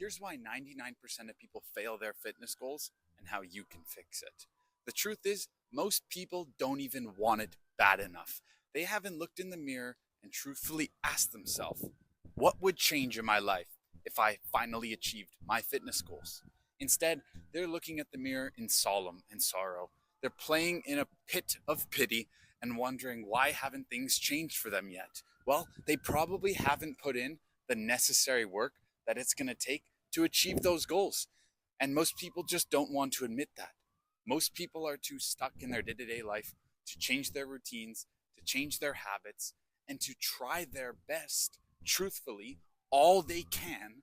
Here's why 99% of people fail their fitness goals and how you can fix it. The truth is, most people don't even want it bad enough. They haven't looked in the mirror and truthfully asked themselves, what would change in my life if I finally achieved my fitness goals? Instead, they're looking at the mirror in solemn and sorrow. They're playing in a pit of pity and wondering why haven't things changed for them yet? Well, they probably haven't put in the necessary work that it's going to take to achieve those goals. And most people just don't want to admit that. Most people are too stuck in their day-to-day life to change their routines, to change their habits, and to try their best, truthfully, all they can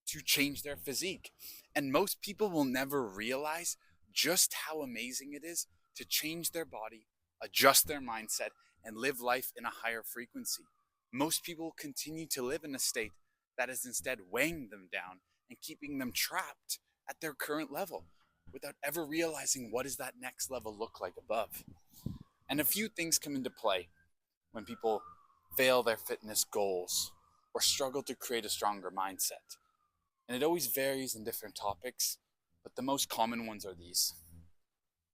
to change their physique. And most people will never realize just how amazing it is to change their body, adjust their mindset, and live life in a higher frequency. Most people continue to live in a state that is instead weighing them down and keeping them trapped at their current level without ever realizing what does that next level look like above. And a few things come into play when people fail their fitness goals or struggle to create a stronger mindset. And it always varies in different topics, but the most common ones are these.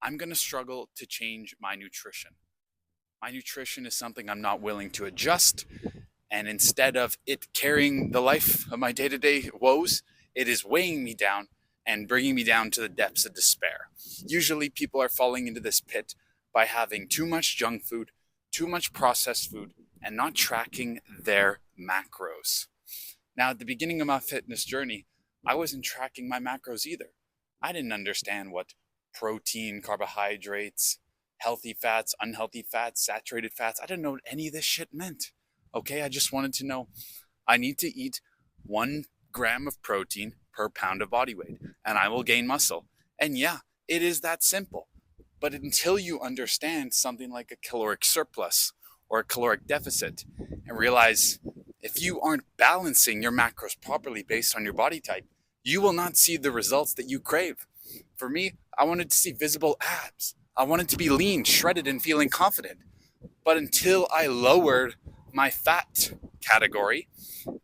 I'm going to struggle to change my nutrition. My nutrition is something I'm not willing to adjust, and instead of it carrying the life of my day-to-day woes, it is weighing me down and bringing me down to the depths of despair. Usually people are falling into this pit by having too much junk food, too much processed food, and not tracking their macros. Now, at the beginning of my fitness journey, I wasn't tracking my macros either. I didn't understand what protein, carbohydrates, healthy fats, unhealthy fats, saturated fats. I didn't know what any of this shit meant. Okay, I just wanted to know I need to eat 1 gram of protein per pound of body weight, and I will gain muscle. And yeah, it is that simple. But until you understand something like a caloric surplus or a caloric deficit and realize if you aren't balancing your macros properly based on your body type, you will not see the results that you crave. For me, I wanted to see visible abs. I wanted to be lean, shredded, and feeling confident. But until I lowered my fat category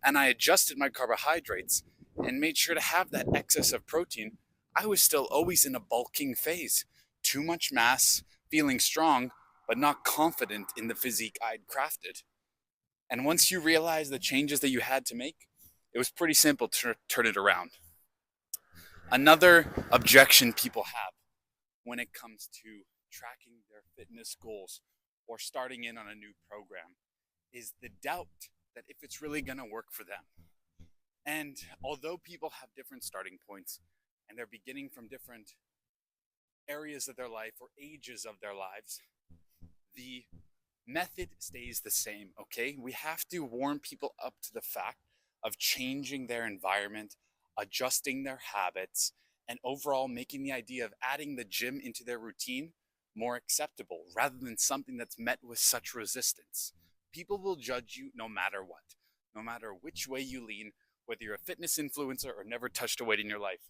and I adjusted my carbohydrates and made sure to have that excess of protein, I was still always in a bulking phase. Too much mass, feeling strong, but not confident in the physique I'd crafted. And once you realize the changes that you had to make, it was pretty simple to turn it around. Another objection people have when it comes to tracking their fitness goals or starting in on a new program is the doubt that if it's really going to work for them. And although people have different starting points and they're beginning from different areas of their life or ages of their lives, the method stays the same, okay? We have to warm people up to the fact of changing their environment, adjusting their habits, and overall making the idea of adding the gym into their routine more acceptable rather than something that's met with such resistance. People will judge you no matter what, no matter which way you lean, whether you're a fitness influencer or never touched a weight in your life,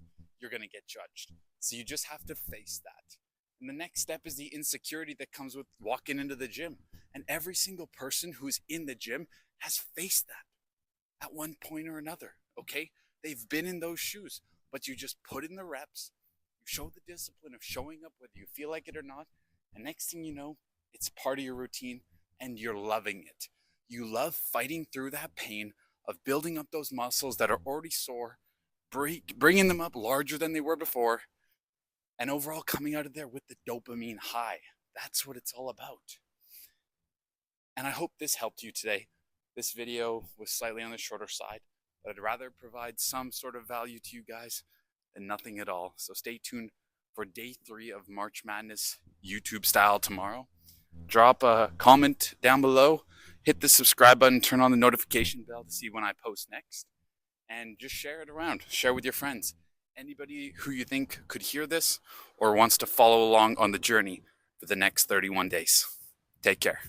you're going to get judged. So you just have to face that. And the next step is the insecurity that comes with walking into the gym. And every single person who's in the gym has faced that at one point or another, okay? They've been in those shoes, but you just put in the reps, you show the discipline of showing up whether you feel like it or not, and next thing you know, it's part of your routine and you're loving it. You love fighting through that pain of building up those muscles that are already sore, bringing them up larger than they were before, and overall coming out of there with the dopamine high. That's what it's all about. And I hope this helped you today. This video was slightly on the shorter side, but I'd rather provide some sort of value to you guys than nothing at all. So stay tuned for day 3 of March Madness YouTube style tomorrow. Drop a comment down below, hit the subscribe button, turn on the notification bell to see when I post next, and just share it around. Share with your friends. Anybody who you think could hear this or wants to follow along on the journey for the next 31 days. Take care.